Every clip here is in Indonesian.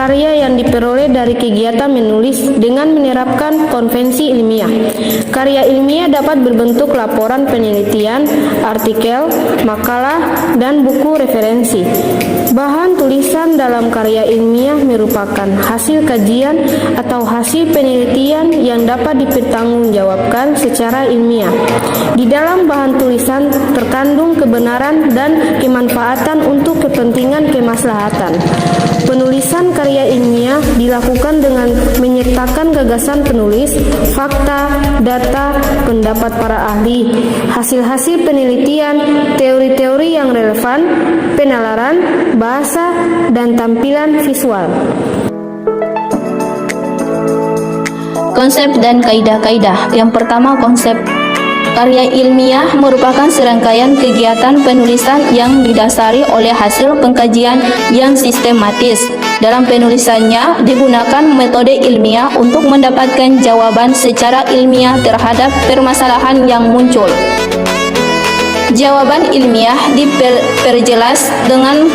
karya yang diperoleh dari kegiatan menulis dengan menerapkan konvensi ilmiah. Karya ilmiah dapat berbentuk laporan penelitian, artikel, makalah, dan buku referensi. Bahan tulisan dalam karya ilmiah merupakan hasil kajian atau hasil penelitian yang dapat dipertanggungjawabkan secara ilmiah. Di dalam bahan tulisan terkandung kebenaran dan kemanfaatan untuk kepentingan kemaslahatan. Penulisan karya ilmiah dilakukan dengan menyertakan gagasan penulis, fakta, data, pendapat para ahli, hasil-hasil penelitian, teori-teori yang relevan, penalaran, bahasa, dan tampilan visual. Konsep dan kaidah-kaidah. Yang pertama, konsep. Karya ilmiah merupakan serangkaian kegiatan penulisan yang didasari oleh hasil pengkajian yang sistematis. Dalam penulisannya digunakan metode ilmiah untuk mendapatkan jawaban secara ilmiah terhadap permasalahan yang muncul. Jawaban ilmiah diperjelas dengan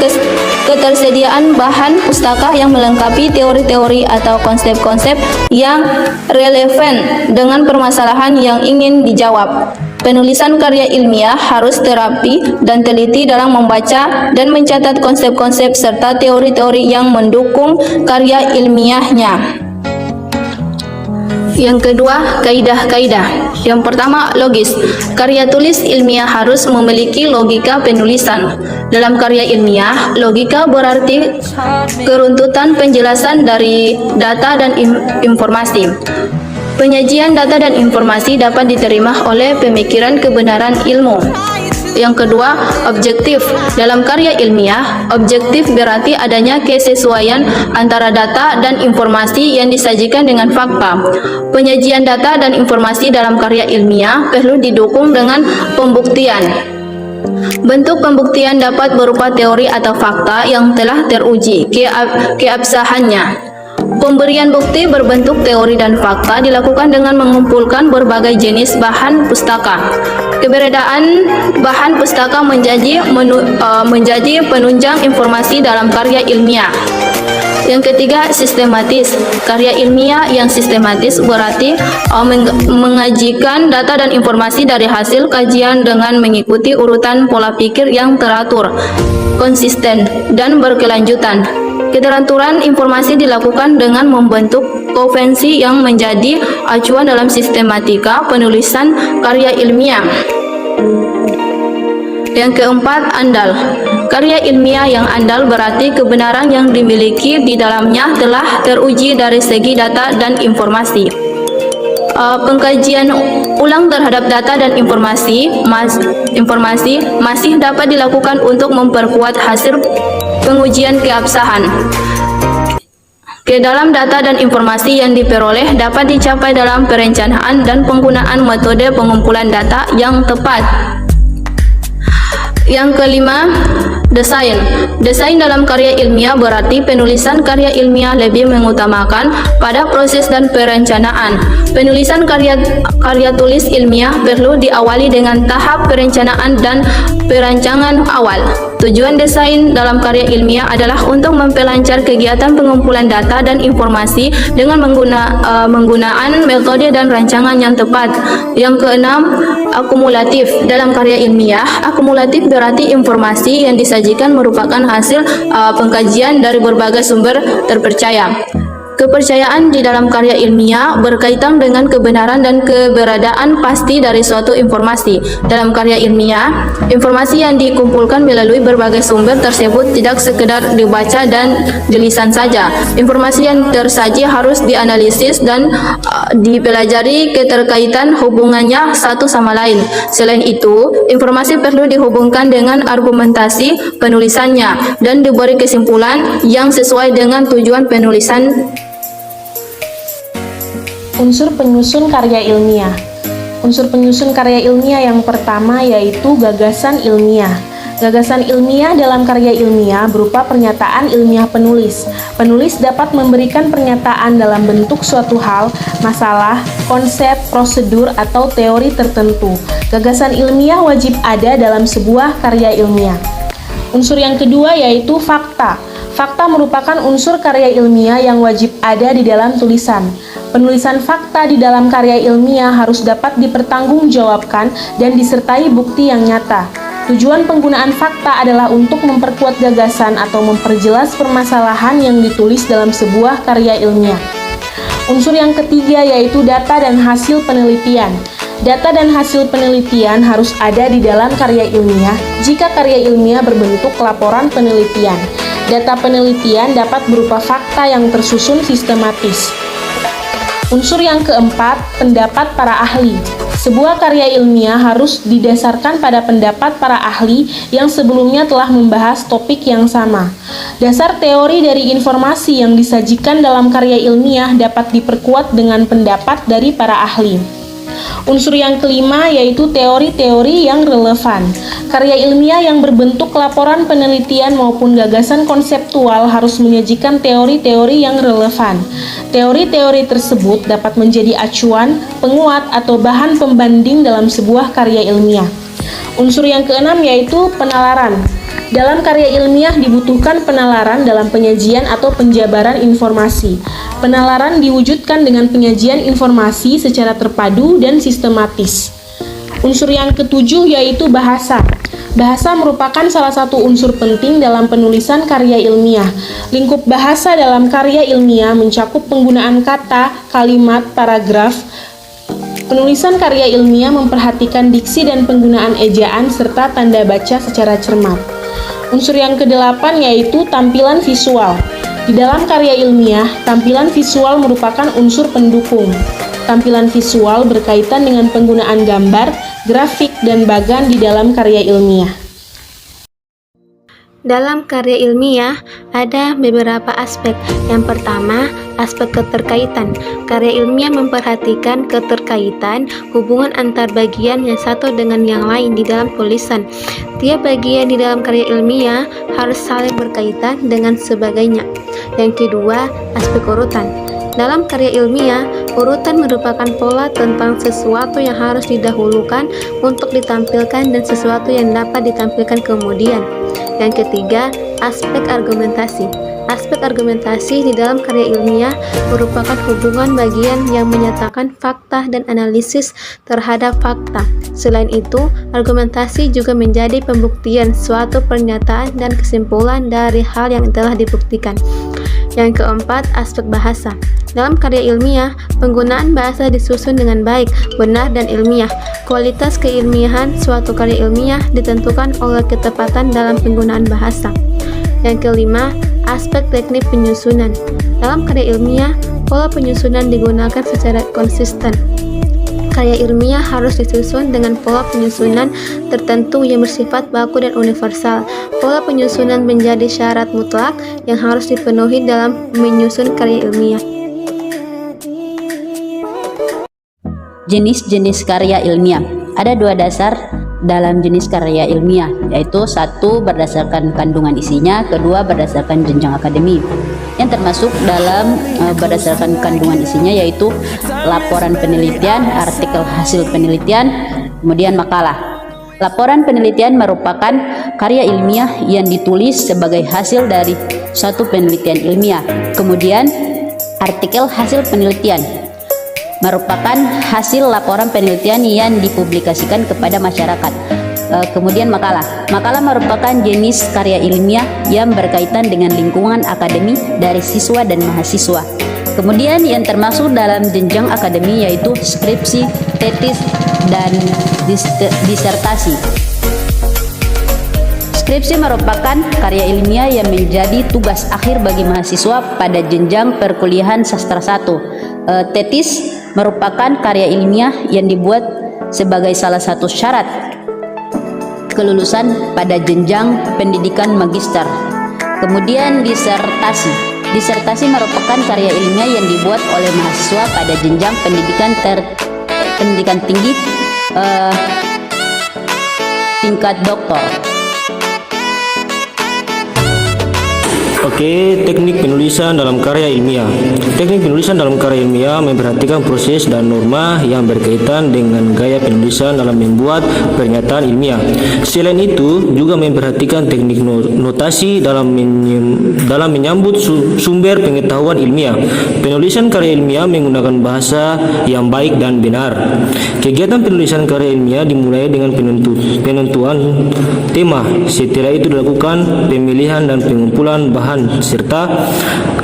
ketersediaan bahan pustaka yang melengkapi teori-teori atau konsep-konsep yang relevan dengan permasalahan yang ingin dijawab. Penulisan karya ilmiah harus terapi dan teliti dalam membaca dan mencatat konsep-konsep serta teori-teori yang mendukung karya ilmiahnya. Yang kedua, kaidah-kaidah. Yang pertama, logis. Karya tulis ilmiah harus memiliki logika penulisan. Dalam karya ilmiah, logika berarti keruntutan penjelasan dari data dan informasi. Penyajian data dan informasi dapat diterima oleh pemikiran kebenaran ilmu. Yang kedua, objektif. Dalam karya ilmiah, objektif berarti adanya kesesuaian antara data dan informasi yang disajikan dengan fakta. Penyajian data dan informasi dalam karya ilmiah perlu didukung dengan pembuktian. Bentuk pembuktian dapat berupa teori atau fakta yang telah teruji keabsahannya. Pemberian bukti berbentuk teori dan fakta dilakukan dengan mengumpulkan berbagai jenis bahan pustaka. Keberadaan bahan pustaka menjadi penunjang informasi dalam karya ilmiah. Yang ketiga, sistematis. Karya ilmiah yang sistematis berarti mengajikan data dan informasi dari hasil kajian dengan mengikuti urutan pola pikir yang teratur, konsisten, dan berkelanjutan. Keteraturan informasi dilakukan dengan membentuk konvensi yang menjadi acuan dalam sistematika penulisan karya ilmiah. Yang keempat, andal. Karya ilmiah yang andal berarti kebenaran yang dimiliki di dalamnya telah teruji dari segi data dan informasi. Pengkajian ulang terhadap data dan informasi masih dapat dilakukan untuk memperkuat hasil pengujian keabsahan. Ke dalam data dan informasi yang diperoleh dapat dicapai dalam perencanaan dan penggunaan metode pengumpulan data yang tepat. Yang kelima, desain. Desain dalam karya ilmiah berarti penulisan karya ilmiah lebih mengutamakan pada proses dan perencanaan. Penulisan karya tulis ilmiah perlu diawali dengan tahap perencanaan dan perancangan awal. Tujuan desain dalam karya ilmiah adalah untuk memperlancar kegiatan pengumpulan data dan informasi dengan menggunakan metode dan rancangan yang tepat. Yang keenam, akumulatif. Dalam karya ilmiah, akumulatif berarti informasi yang disajikan merupakan hasil pengkajian dari berbagai sumber terpercaya. Kepercayaan di dalam karya ilmiah berkaitan dengan kebenaran dan keberadaan pasti dari suatu informasi. Dalam karya ilmiah, informasi yang dikumpulkan melalui berbagai sumber tersebut tidak sekedar dibaca dan dilisan saja. Informasi yang tersaji harus dianalisis dan dipelajari keterkaitan hubungannya satu sama lain. Selain itu, informasi perlu dihubungkan dengan argumentasi penulisannya dan diberi kesimpulan yang sesuai dengan tujuan penulisan. Unsur penyusun karya ilmiah. Unsur penyusun karya ilmiah yang pertama yaitu gagasan ilmiah. Gagasan ilmiah dalam karya ilmiah berupa pernyataan ilmiah penulis. Penulis dapat memberikan pernyataan dalam bentuk suatu hal, masalah, konsep, prosedur, atau teori tertentu. Gagasan ilmiah wajib ada dalam sebuah karya ilmiah. Unsur yang kedua yaitu fakta. Fakta merupakan unsur karya ilmiah yang wajib ada di dalam tulisan. Penulisan fakta di dalam karya ilmiah harus dapat dipertanggungjawabkan dan disertai bukti yang nyata. Tujuan penggunaan fakta adalah untuk memperkuat gagasan atau memperjelas permasalahan yang ditulis dalam sebuah karya ilmiah. Unsur yang ketiga yaitu data dan hasil penelitian. Data dan hasil penelitian harus ada di dalam karya ilmiah jika karya ilmiah berbentuk laporan penelitian. Data penelitian dapat berupa fakta yang tersusun sistematis. Unsur yang keempat, pendapat para ahli. Sebuah karya ilmiah harus didasarkan pada pendapat para ahli yang sebelumnya telah membahas topik yang sama. Dasar teori dari informasi yang disajikan dalam karya ilmiah dapat diperkuat dengan pendapat dari para ahli. Unsur yang kelima yaitu teori-teori yang relevan. Karya ilmiah yang berbentuk laporan penelitian maupun gagasan konseptual harus menyajikan teori-teori yang relevan. Teori-teori tersebut dapat menjadi acuan, penguat, atau bahan pembanding dalam sebuah karya ilmiah. Unsur yang keenam yaitu penalaran. Dalam karya ilmiah dibutuhkan penalaran dalam penyajian atau penjabaran informasi. Penalaran diwujudkan dengan penyajian informasi secara terpadu dan sistematis. Unsur yang ketujuh yaitu bahasa. Bahasa merupakan salah satu unsur penting dalam penulisan karya ilmiah. Lingkup bahasa dalam karya ilmiah mencakup penggunaan kata, kalimat, paragraf. Penulisan karya ilmiah memperhatikan diksi dan penggunaan ejaan serta tanda baca secara cermat. Unsur yang kedelapan yaitu tampilan visual. Di dalam karya ilmiah, tampilan visual merupakan unsur pendukung. Tampilan visual berkaitan dengan penggunaan gambar, grafik, dan bagan di dalam karya ilmiah. Dalam karya ilmiah ada beberapa aspek. Yang pertama, aspek keterkaitan. Karya ilmiah memperhatikan keterkaitan hubungan antar bagian yang satu dengan yang lain di dalam tulisan. Tiap bagian di dalam karya ilmiah harus saling berkaitan dengan sebagainya. Yang kedua, aspek urutan. Dalam karya ilmiah, urutan merupakan pola tentang sesuatu yang harus didahulukan untuk ditampilkan dan sesuatu yang dapat ditampilkan kemudian. Yang ketiga, aspek argumentasi. Aspek argumentasi di dalam karya ilmiah merupakan hubungan bagian yang menyatakan fakta dan analisis terhadap fakta. Selain itu, argumentasi juga menjadi pembuktian suatu pernyataan dan kesimpulan dari hal yang telah dibuktikan. Yang keempat, aspek bahasa. Dalam karya ilmiah, penggunaan bahasa disusun dengan baik, benar, dan ilmiah. Kualitas keilmiahan suatu karya ilmiah ditentukan oleh ketepatan dalam penggunaan bahasa. Yang kelima, aspek teknik penyusunan. Dalam karya ilmiah, pola penyusunan digunakan secara konsisten. Karya ilmiah harus disusun dengan pola penyusunan tertentu yang bersifat baku dan universal. Pola penyusunan menjadi syarat mutlak yang harus dipenuhi dalam menyusun karya ilmiah. Jenis-jenis karya ilmiah. Ada dua dasar dalam jenis karya ilmiah, yaitu satu berdasarkan kandungan isinya, kedua berdasarkan jenjang akademi. Yang termasuk dalam berdasarkan kandungan isinya yaitu laporan penelitian, artikel hasil penelitian, kemudian makalah. Laporan penelitian merupakan karya ilmiah yang ditulis sebagai hasil dari suatu penelitian ilmiah. Kemudian artikel hasil penelitian merupakan hasil laporan penelitian yang dipublikasikan kepada masyarakat. Kemudian makalah. Makalah merupakan jenis karya ilmiah yang berkaitan dengan lingkungan akademi dari siswa dan mahasiswa. Kemudian yang termasuk dalam jenjang akademi yaitu skripsi, tesis, dan disertasi. Skripsi merupakan karya ilmiah yang menjadi tugas akhir bagi mahasiswa pada jenjang perkuliahan sastra 1. Tesis merupakan karya ilmiah yang dibuat sebagai salah satu syarat kelulusan pada jenjang pendidikan magister. Kemudian disertasi. Disertasi merupakan karya ilmiah yang dibuat oleh mahasiswa pada jenjang pendidikan tinggi tingkat doktor. Oke, teknik penulisan dalam karya ilmiah. Teknik penulisan dalam karya ilmiah memperhatikan proses dan norma yang berkaitan dengan gaya penulisan dalam membuat pernyataan ilmiah. Selain itu, juga memperhatikan teknik notasi dalam menyambut sumber pengetahuan ilmiah. Penulisan karya ilmiah menggunakan bahasa yang baik dan benar. Kegiatan penulisan karya ilmiah dimulai dengan penentuan tema. Setelah itu dilakukan pemilihan dan pengumpulan bahan serta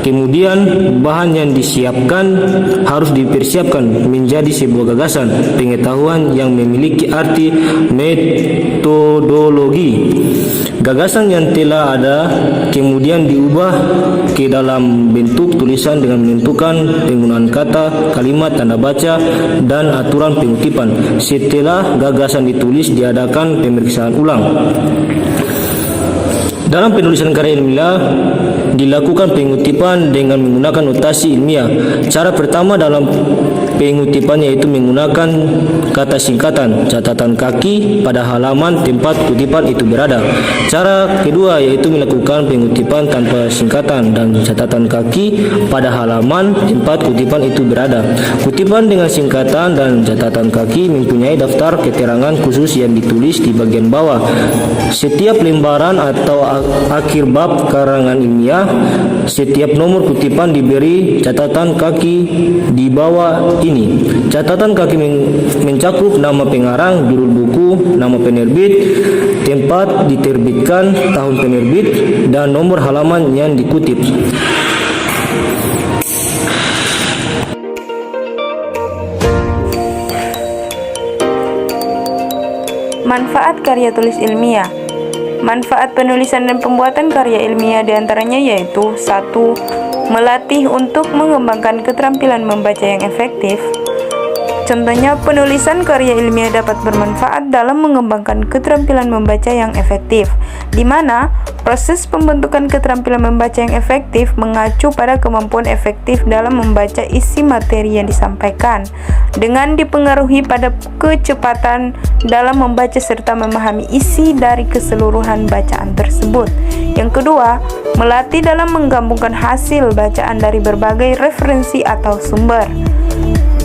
kemudian bahan yang disiapkan harus dipersiapkan menjadi sebuah gagasan pengetahuan yang memiliki arti metodologi. Gagasan yang telah ada kemudian diubah ke dalam bentuk tulisan dengan menentukan penggunaan kata, kalimat, tanda baca, dan aturan pengutipan. Setelah gagasan ditulis, diadakan pemeriksaan ulang. Dalam penulisan karya ilmiah dilakukan pengutipan dengan menggunakan notasi ilmiah. Cara pertama dalam pengutipan yaitu menggunakan kata singkatan, catatan kaki pada halaman tempat kutipan itu berada. Cara kedua yaitu melakukan pengutipan tanpa singkatan dan catatan kaki pada halaman tempat kutipan itu berada. Kutipan dengan singkatan dan catatan kaki mempunyai daftar keterangan khusus yang ditulis di bagian bawah. Setiap lembaran atau akhir bab karangan ilmiah, setiap nomor kutipan diberi catatan kaki di bawah ini. Catatan kaki mencakup nama pengarang, judul buku, nama penerbit, tempat diterbitkan, tahun penerbit, dan nomor halaman yang dikutip. Manfaat karya tulis ilmiah. Manfaat penulisan dan pembuatan karya ilmiah diantaranya yaitu 1. Melatih untuk mengembangkan keterampilan membaca yang efektif. Contohnya, penulisan karya ilmiah dapat bermanfaat dalam mengembangkan keterampilan membaca yang efektif, di mana proses pembentukan keterampilan membaca yang efektif mengacu pada kemampuan efektif dalam membaca isi materi yang disampaikan, dengan dipengaruhi pada kecepatan dalam membaca serta memahami isi dari keseluruhan bacaan tersebut. Yang kedua, melatih dalam menggabungkan hasil bacaan dari berbagai referensi atau sumber.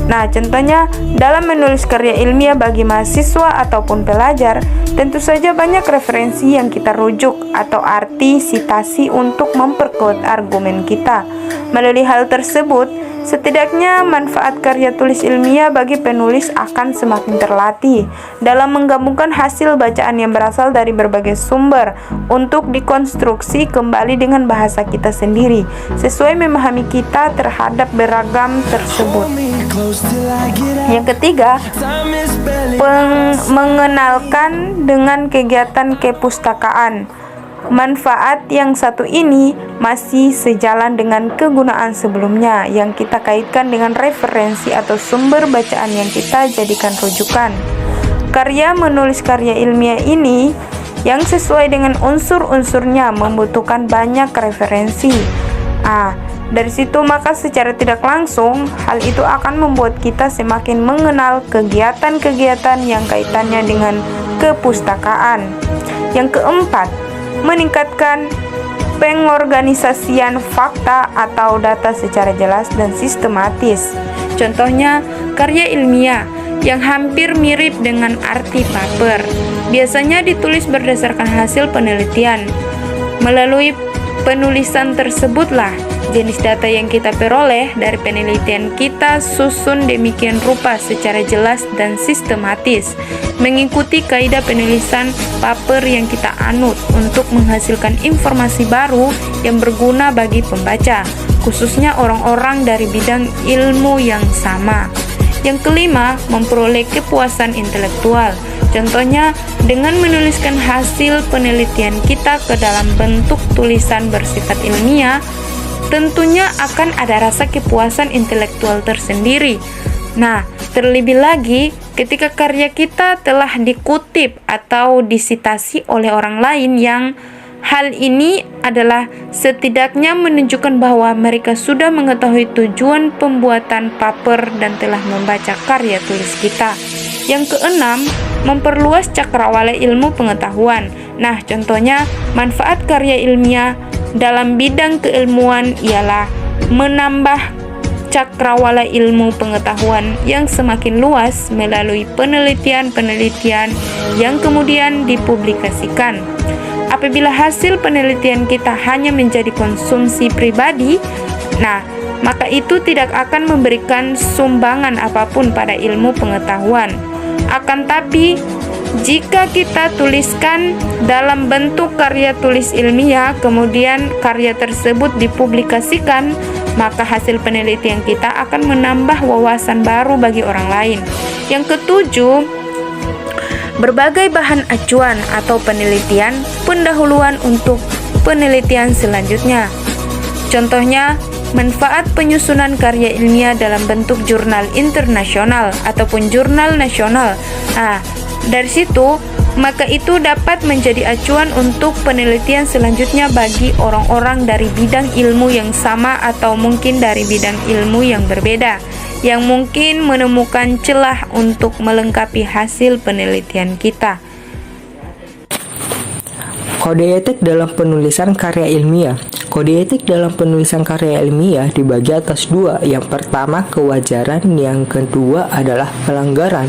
Nah, contohnya dalam menulis karya ilmiah bagi mahasiswa ataupun pelajar, tentu saja banyak referensi yang kita rujuk atau arti sitasi untuk memperkuat argumen kita. Melalui hal tersebut, setidaknya manfaat karya tulis ilmiah bagi penulis akan semakin terlatih dalam menggabungkan hasil bacaan yang berasal dari berbagai sumber untuk dikonstruksi kembali dengan bahasa kita sendiri, sesuai memahami kita terhadap beragam tersebut. Yang ketiga, mengenalkan dengan kegiatan kepustakaan. Manfaat yang satu ini masih sejalan dengan kegunaan sebelumnya yang kita kaitkan dengan referensi atau sumber bacaan yang kita jadikan rujukan. Karya menulis karya ilmiah ini yang sesuai dengan unsur-unsurnya membutuhkan banyak referensi. Dari situ maka secara tidak langsung hal itu akan membuat kita semakin mengenal kegiatan-kegiatan yang kaitannya dengan kepustakaan. Yang keempat, meningkatkan pengorganisasian fakta atau data secara jelas dan sistematis. Contohnya, karya ilmiah yang hampir mirip dengan arti paper biasanya ditulis berdasarkan hasil penelitian. Melalui penulisan tersebutlah jenis data yang kita peroleh dari penelitian kita susun demikian rupa secara jelas dan sistematis, mengikuti kaidah penulisan paper yang kita anut untuk menghasilkan informasi baru yang berguna bagi pembaca, khususnya orang-orang dari bidang ilmu yang sama. Yang kelima, memperoleh kepuasan intelektual. Contohnya, dengan menuliskan hasil penelitian kita ke dalam bentuk tulisan bersifat ilmiah, tentunya akan ada rasa kepuasan intelektual tersendiri. Nah, terlebih lagi ketika karya kita telah dikutip atau disitasi oleh orang lain yang hal ini adalah setidaknya menunjukkan bahwa mereka sudah mengetahui tujuan pembuatan paper dan telah membaca karya tulis kita. Yang keenam, memperluas cakrawala ilmu pengetahuan. Nah, contohnya manfaat karya ilmiah dalam bidang keilmuan ialah menambah cakrawala ilmu pengetahuan yang semakin luas melalui penelitian-penelitian yang kemudian dipublikasikan. Apabila hasil penelitian kita hanya menjadi konsumsi pribadi, maka itu tidak akan memberikan sumbangan apapun pada ilmu pengetahuan. Akan tapi, jika kita tuliskan dalam bentuk karya tulis ilmiah, kemudian karya tersebut dipublikasikan, maka hasil penelitian kita akan menambah wawasan baru bagi orang lain. Yang ketujuh, berbagai bahan acuan atau penelitian pendahuluan untuk penelitian selanjutnya. Contohnya, manfaat penyusunan karya ilmiah dalam bentuk jurnal internasional ataupun jurnal nasional. Dari situ, maka itu dapat menjadi acuan untuk penelitian selanjutnya bagi orang-orang dari bidang ilmu yang sama atau mungkin dari bidang ilmu yang berbeda, yang mungkin menemukan celah untuk melengkapi hasil penelitian kita. Kode etik dalam penulisan karya ilmiah. Kode etik dalam penulisan karya ilmiah dibagi atas dua. Yang pertama kewajaran, yang kedua adalah pelanggaran.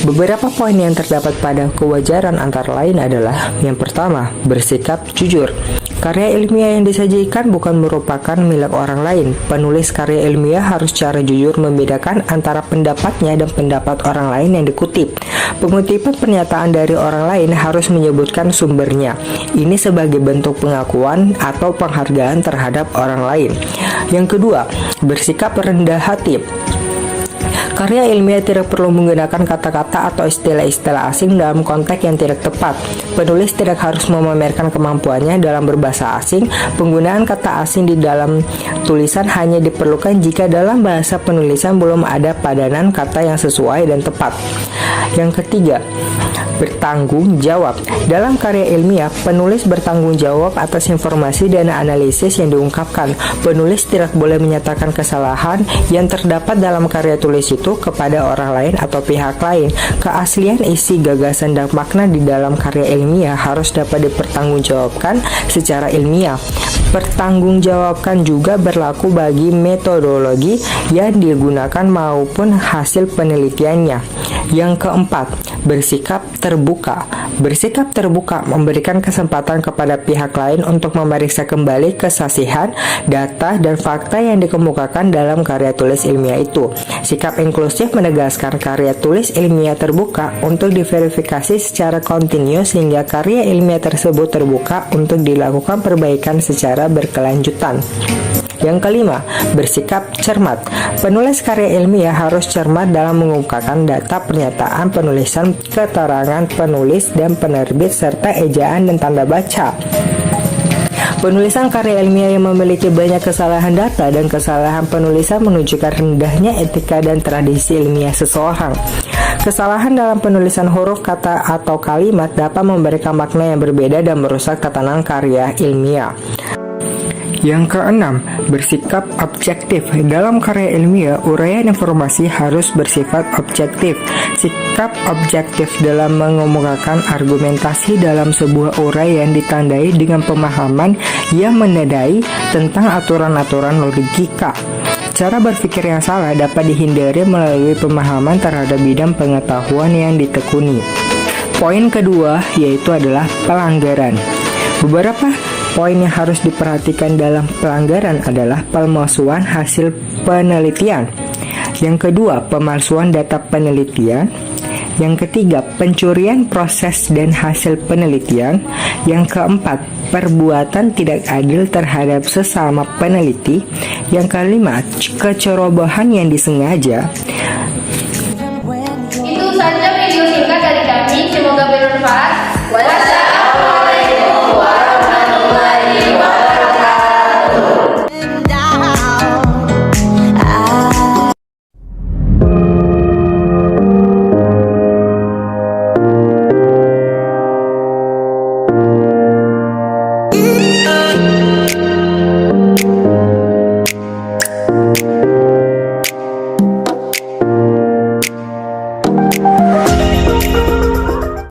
Beberapa poin yang terdapat pada kewajaran antara lain adalah: yang pertama, bersikap jujur. Karya ilmiah yang disajikan bukan merupakan milik orang lain. Penulis karya ilmiah harus secara jujur membedakan antara pendapatnya dan pendapat orang lain yang dikutip. Pengutipan pernyataan dari orang lain harus menyebutkan sumbernya. Ini sebagai bentuk pengakuan atau penghargaan terhadap orang lain. Yang kedua, bersikap rendah hati. Karya ilmiah tidak perlu menggunakan kata-kata atau istilah-istilah asing dalam konteks yang tidak tepat. Penulis tidak harus memamerkan kemampuannya dalam berbahasa asing. Penggunaan kata asing di dalam tulisan hanya diperlukan jika dalam bahasa penulisan belum ada padanan kata yang sesuai dan tepat. Yang ketiga, bertanggung jawab. Dalam karya ilmiah, penulis bertanggung jawab atas informasi dan analisis yang diungkapkan. Penulis tidak boleh menyatakan kesalahan yang terdapat dalam karya tulis itu kepada orang lain atau pihak lain. Keaslian isi gagasan dan makna di dalam karya ilmiah harus dapat dipertanggungjawabkan secara ilmiah. Pertanggungjawabkan juga berlaku bagi metodologi yang digunakan maupun hasil penelitiannya. Yang keempat, bersikap terbuka. Bersikap terbuka memberikan kesempatan kepada pihak lain untuk memeriksa kembali kesasihan, data, dan fakta yang dikemukakan dalam karya tulis ilmiah itu. Sikap inklusif menegaskan karya tulis ilmiah terbuka untuk diverifikasi secara kontinu sehingga karya ilmiah tersebut terbuka untuk dilakukan perbaikan secara berkelanjutan. Yang kelima, bersikap cermat. Penulis karya ilmiah harus cermat dalam mengungkapkan data, pernyataan, penulisan, keterangan penulis dan penerbit, serta ejaan dan tanda baca. Penulisan karya ilmiah yang memiliki banyak kesalahan data dan kesalahan penulisan menunjukkan rendahnya etika dan tradisi ilmiah seseorang. Kesalahan dalam penulisan huruf, kata, atau kalimat dapat memberikan makna yang berbeda dan merusak tatanan karya ilmiah. Yang keenam, bersikap objektif. Dalam karya ilmiah, uraian informasi harus bersifat objektif. Sikap objektif dalam mengemukakan argumentasi dalam sebuah uraian ditandai dengan pemahaman yang menandai tentang aturan-aturan logika. Cara berpikir yang salah dapat dihindari melalui pemahaman terhadap bidang pengetahuan yang ditekuni. Poin kedua yaitu adalah pelanggaran. Beberapa poin yang harus diperhatikan dalam pelanggaran adalah pemalsuan hasil penelitian. Yang kedua, pemalsuan data penelitian. Yang ketiga, pencurian proses dan hasil penelitian. Yang keempat, perbuatan tidak adil terhadap sesama peneliti. Yang kelima, kecerobohan yang disengaja. Itu saja video singkat dari kami, semoga bermanfaat. Wassalamualaikum.